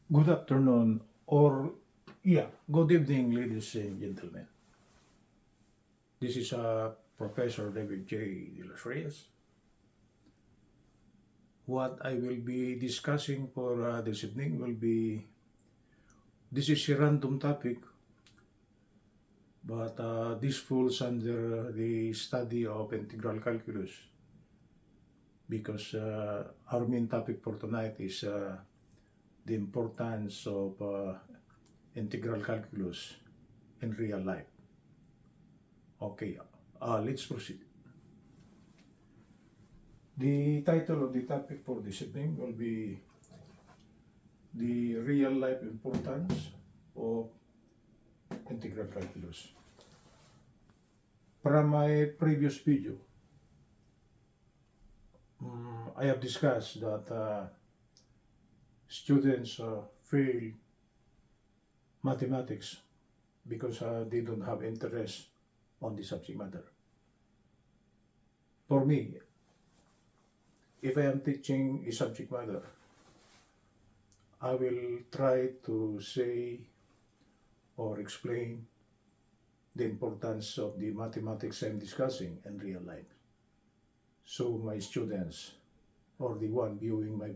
Good afternoon, or good evening, ladies and gentlemen. This is Professor David J. De Los Reyes. What I will be discussing for this evening will be this is a random topic, but this falls under the study of integral calculus because our main topic for tonight is the importance of integral calculus in real life. Okay, let's proceed. The title of the topic for this evening will be the real life importance of integral calculus. From my previous video, I have discussed that students fail mathematics because they don't have interest on the subject matter. For me, if I am teaching a subject matter, I will try to say or explain the importance of the mathematics I'm discussing in real life. So my students or the one viewing my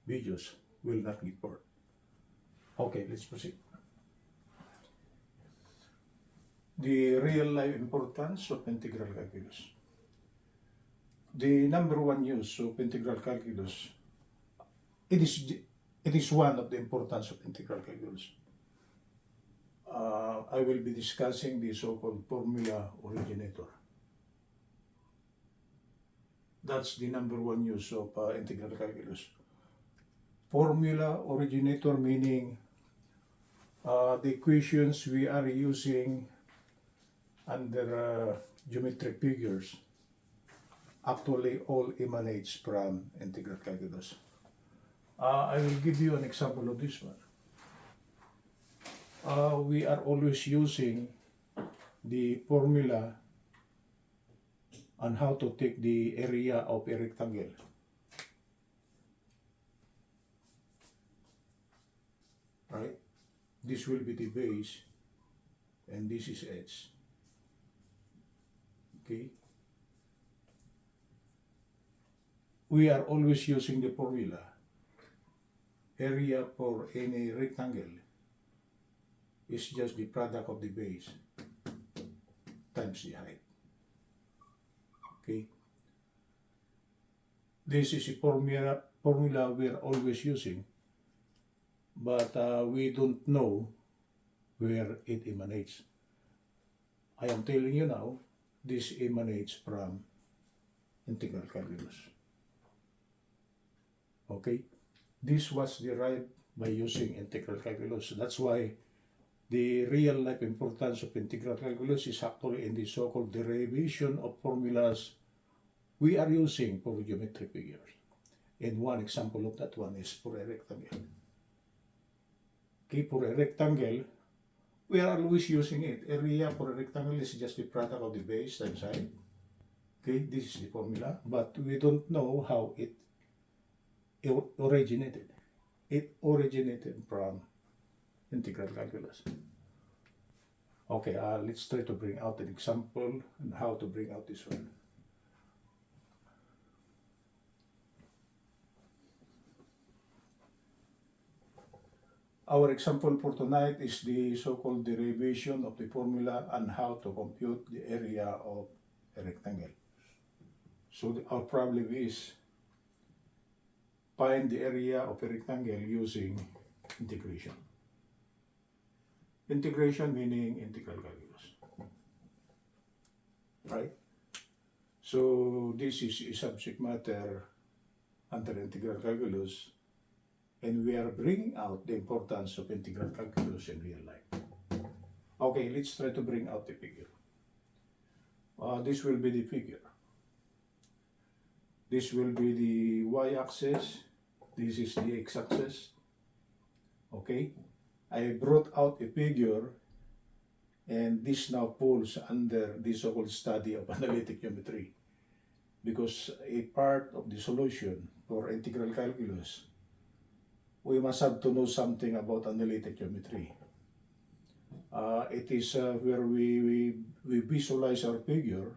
videos will not get bored. Okay, let's proceed. The real life importance of integral calculus. The number one use of integral calculus, it is one of the importance of integral calculus. I will be discussing the so-called formula originator. That's the number one use of integral calculus. Formula originator meaning the equations we are using under geometric figures actually all emanates from integral calculus. I will give you an example of this one. We are always using the formula on how to take the area of a rectangle. Right? This will be the base and this is edge. Okay? We are always using the formula. Area for any rectangle is just the product of the base times the height. Okay? This is a formula we are always using, but we don't know where it emanates. I am telling you now, this emanates from integral calculus. Okay? This was derived by using integral calculus. That's why the real life importance of integral calculus is actually in the so-called derivation of formulas we are using for geometric figures. And one example of that one is for a rectangle. Okay, for a rectangle, we are always using it. Area for a rectangle is just the product of the base times height. Okay, this is the formula, but we don't know how it originated. It originated from integral calculus. Okay, let's try to bring out an example and how to bring out this one. Our example for tonight is the so-called derivation of the formula and how to compute the area of a rectangle. So our problem is find the area of a rectangle using integration. Integration meaning integral calculus. Right? So this is a subject matter under integral calculus, and we are bringing out the importance of integral calculus in real life. Okay, let's try to bring out the figure. This will be the figure. This will be the y-axis. This is the x-axis. Okay? I brought out a figure, and this now falls under the so-called study of analytic geometry, because a part of the solution for integral calculus we must have to know something about analytic geometry. It is where we visualize our figure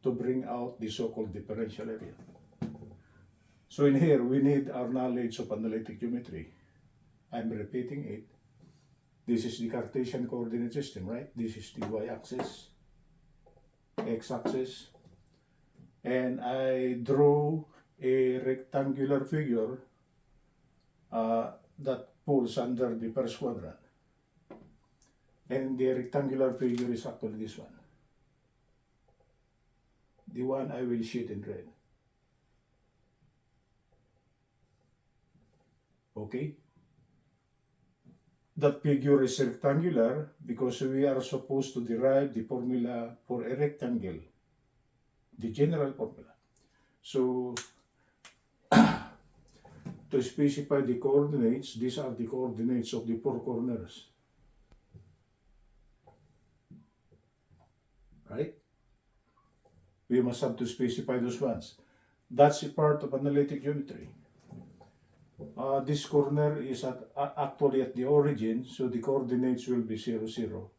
to bring out the so-called differential area. So in here, we need our knowledge of analytic geometry. I'm repeating it. This is the Cartesian coordinate system, right? This is the y-axis, x-axis, and I draw a rectangular figure that falls under the first quadrant. And the rectangular figure is actually this one. The one I will sheet in red. Okay? That figure is rectangular because we are supposed to derive the formula for a rectangle, the general formula. So, to specify the coordinates, these are the coordinates of the four corners. Right? We must have to specify those ones. That's a part of analytic geometry. This corner is actually at the origin, so the coordinates will be 0, 0.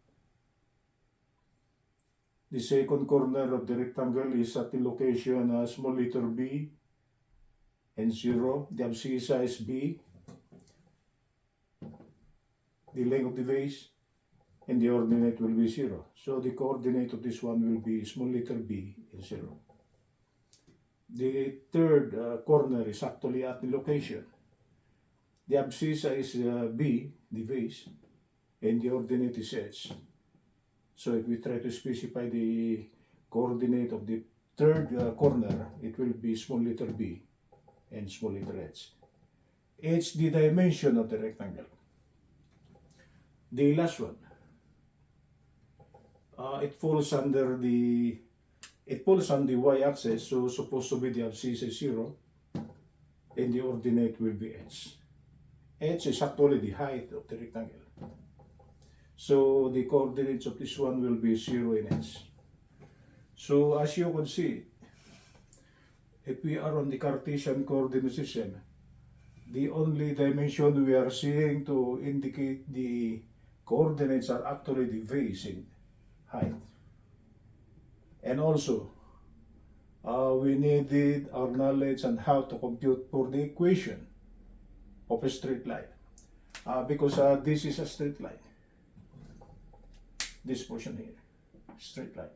The second corner of the rectangle is at the location small letter b and 0. The abscissa is b, the length of the base, and the ordinate will be 0. So the coordinate of this one will be small letter b and 0. The third corner is actually at the location. The abscissa is b, the base, and the ordinate is h. So if we try to specify the coordinate of the third corner, it will be small letter b and small letter h. H the dimension of the rectangle. The last one, it falls on the y-axis, so supposed to be the abscissa 0, and the ordinate will be h. H is actually the height of the rectangle. So the coordinates of this one will be 0 and h. So as you can see, if we are on the Cartesian coordinate system, the only dimension we are seeing to indicate the coordinates are actually the base in height. And also, we needed our knowledge on how to compute for the equation of a straight line. Because this is a straight line. This portion here, straight line.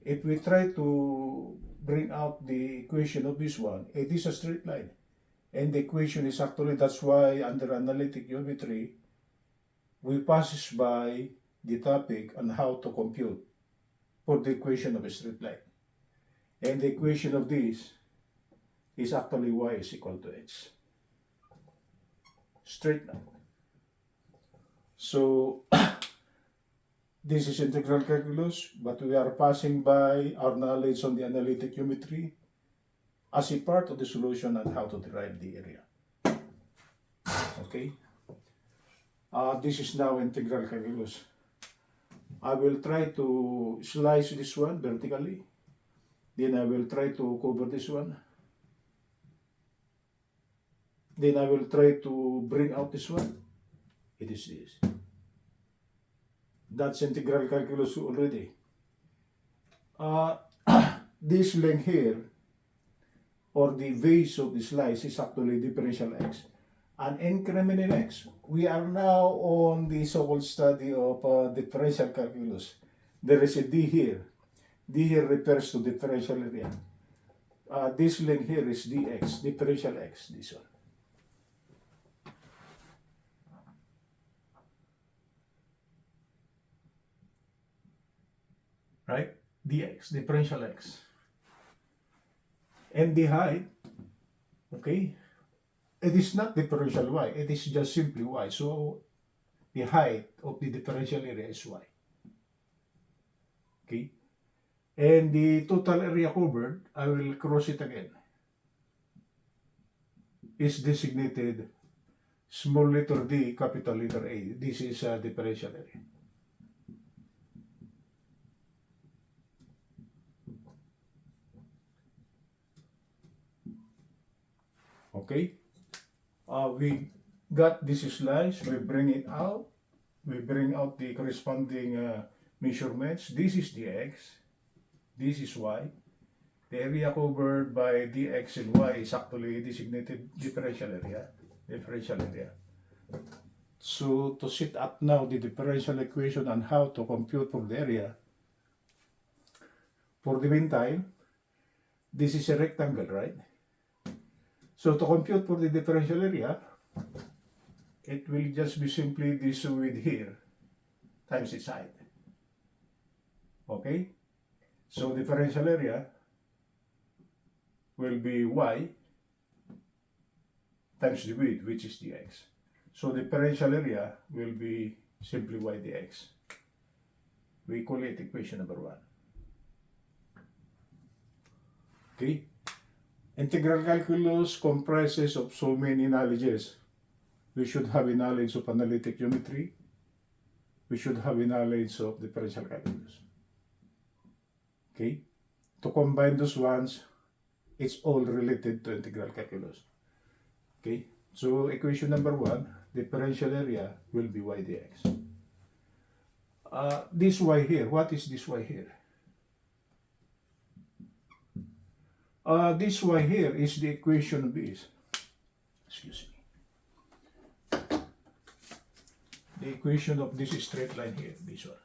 If we try to bring out the equation of this one, it is a straight line. And the equation is actually, that's why under analytic geometry, we pass by the topic on how to compute for the equation of a straight line. And the equation of this is actually y is equal to h. Straight line. So, this is integral calculus, but we are passing by our knowledge on the analytic geometry as a part of the solution and how to derive the area. Okay? This is now integral calculus. I will try to slice this one vertically. Then I will try to cover this one. Then I will try to bring out this one. It is this. That's integral calculus already. This length here, or the base of the slice, is actually differential x. An increment in x. We are now on the so-called study of differential calculus. There is a d here. D here refers to differential area. This length here is dx, differential x, this one. Right? dx, differential x. And the height, okay, it is not differential y, it is just simply y. So the height of the differential area is y. Okay? And the total area covered, I will cross it again, is designated small letter d, capital letter A. This is a differential area. Okay? We got this slice, we bring it out, we bring out the corresponding measurements. This is the x, this is y. The area covered by dx and y is actually designated differential area. So to set up now the differential equation and how to compute for the area, for the meantime, this is a rectangle, right? So to compute for the differential area, it will just be simply this width here times its height. Okay? So differential area will be y times the width, which is dx. So differential area will be simply y dx. We call it equation number 1. Okay? Integral calculus comprises of so many knowledges. We should have a knowledge of analytic geometry. We should have a knowledge of differential calculus. Okay? To combine those ones, it's all related to integral calculus. Okay? So equation number 1, differential area will be y dx. This y here, what is this y here? This y here is the equation of this. Excuse me. The equation of this straight line here, this one.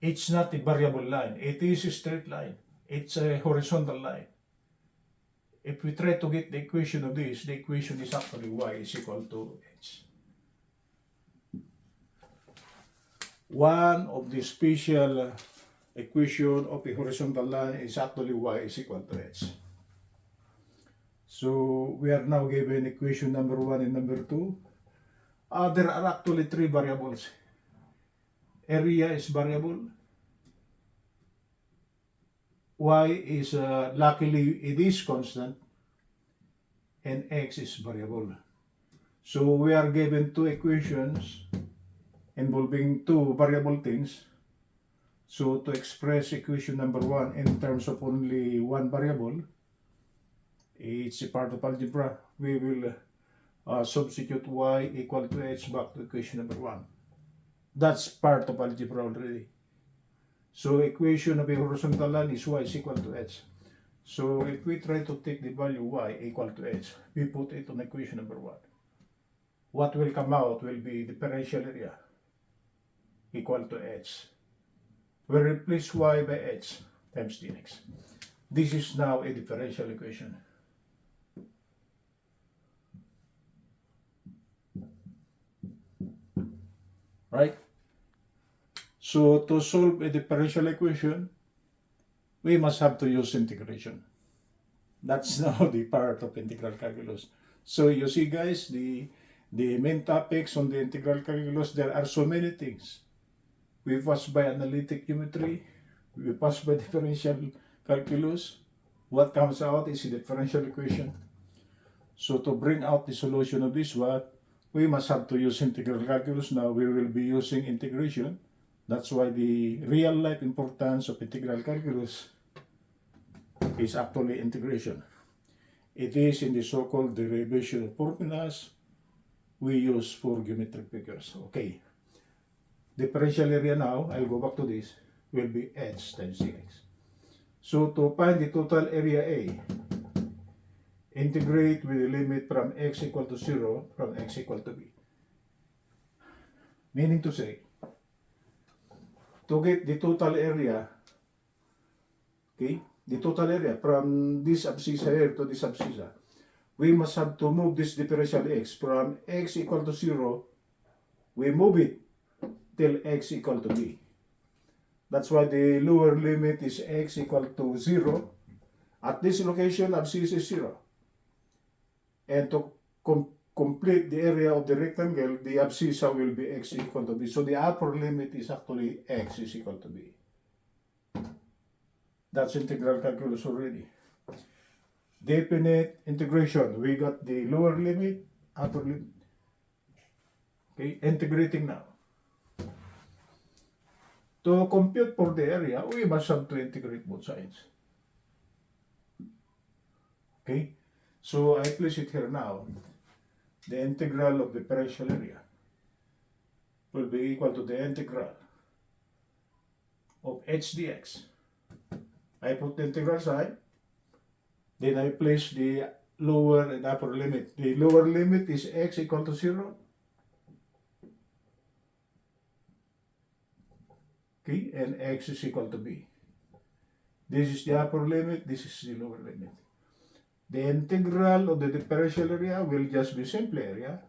It's not a variable line. It is a straight line. It's a horizontal line. If we try to get the equation of this, the equation is actually y is equal to h. One of the special equation of a horizontal line is actually y is equal to h. So we are now given equation number 1 and number 2. There are actually 3 variables. Area is variable. Y is, luckily it is constant. And x is variable. So we are given 2 equations involving 2 variable things. So to express equation number 1 in terms of only 1 variable, it's a part of algebra. We will substitute y equal to h back to equation number 1. That's part of algebra already. So equation of a horizontal line is y is equal to h. So if we try to take the value y equal to h, we put it on equation number 1. What will come out will be differential area equal to h. We replace y by h times dx. This is now a differential equation. Right? So to solve a differential equation, we must have to use integration. That's now the part of integral calculus. So you see guys, the main topics on the integral calculus, there are so many things. We pass by analytic geometry, we pass by differential calculus. What comes out is a differential equation. So to bring out the solution of this one, we must have to use integral calculus. Now we will be using integration. That's why the real life importance of integral calculus is actually integration. It is in the so-called derivation of formulas we use for geometric figures. Okay. Differential area now, I'll go back to this, will be h times dx. So to find the total area A, integrate with the limit from x equal to 0 from x equal to b. Meaning to say, to get the total area, okay, the total area from this abscissa here to this abscissa, we must have to move this differential x from x equal to 0, we move it till x equal to b. That's why the lower limit is x equal to 0. At this location, abscissa is 0. And to complete the area of the rectangle, the abscissa will be x equal to b. So the upper limit is actually x is equal to b. That's integral calculus already. Definite integration. We got the lower limit, upper limit. Okay, integrating now. To compute for the area, we must have to integrate both sides. Okay? So I place it here now. The integral of the differential area will be equal to the integral of h dx. I put the integral sign, then I place the lower and upper limit. The lower limit is x equal to 0. Okay, and x is equal to b. This is the upper limit, this is the lower limit. The integral of the differential area will just be simple area.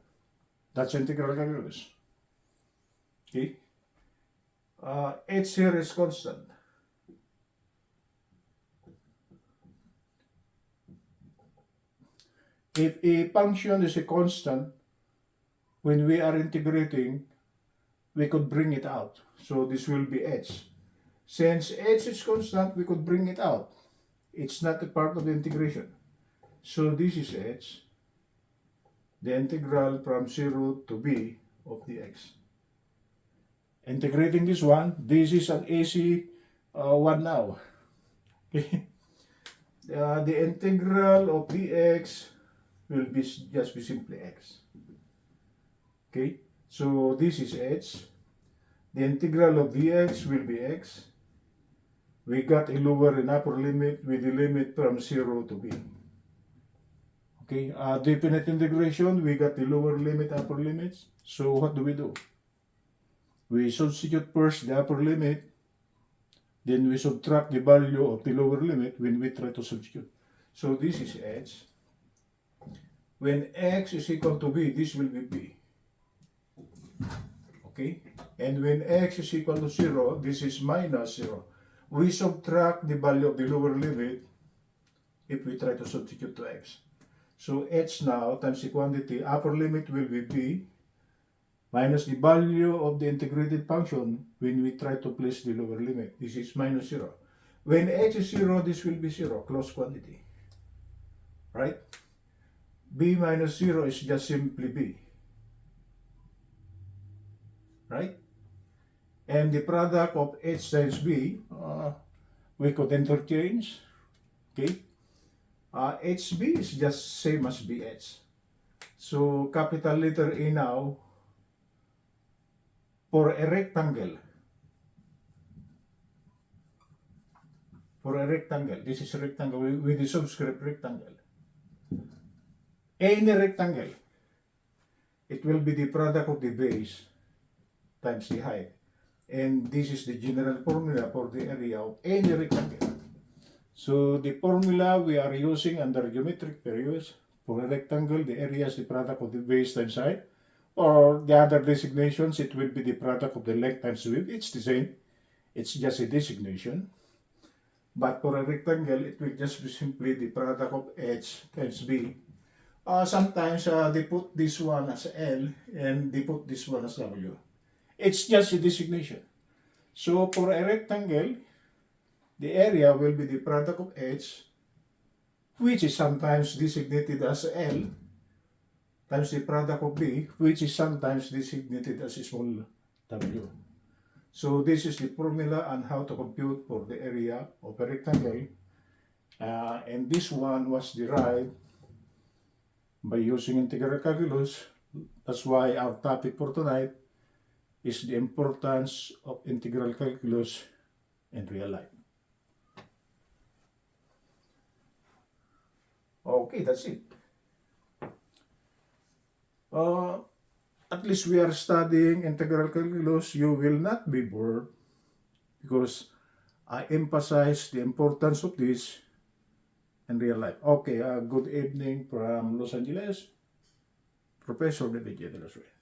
That's integral calculus. Okay. H here is constant. If a function is a constant, when we are integrating, we could bring it out. So this will be h. Since h is constant, we could bring it out. It's not a part of the integration. So this is h, the integral from 0 to b of dx. Integrating this one, this is an AC one now. Okay. The integral of dx will be just be simply x. Okay, so this is h. The integral of dx will be x. We got a lower and upper limit with the limit from 0 to b. Okay, definite integration, we got the lower limit, upper limits. So what do? We substitute first the upper limit, then we subtract the value of the lower limit when we try to substitute. So this is h. When x is equal to b, this will be b. Okay? And when x is equal to 0, this is minus 0. We subtract the value of the lower limit if we try to substitute to x. So h now times the quantity, upper limit will be b, minus the value of the integrated function when we try to place the lower limit. This is minus 0. When h is 0, this will be 0, closed quantity. Right? B minus 0 is just simply b. Right? And the product of h times b, we could interchange. Okay? HB is just same as BH. So capital letter A now for a rectangle. For a rectangle, this is a rectangle with the subscript rectangle. Any rectangle, it will be the product of the base times the height. And this is the general formula for the area of any rectangle. So the formula we are using under geometric periods, for a rectangle, the area is the product of the base times height. Or the other designations, it will be the product of the length times width. It's the same. It's just a designation. But for a rectangle, it will just be simply the product of h times b. Sometimes they put this one as L and they put this one as W. It's just a designation. So for a rectangle, the area will be the product of h, which is sometimes designated as L, times the product of b, which is sometimes designated as small w. So this is the formula on how to compute for the area of a rectangle. And this one was derived by using integral calculus. That's why our topic for tonight is the importance of integral calculus in real life. Okay, that's it. At least we are studying integral calculus. You will not be bored because I emphasize the importance of this in real life. Okay, good evening from Los Angeles, Professor de la Suerte.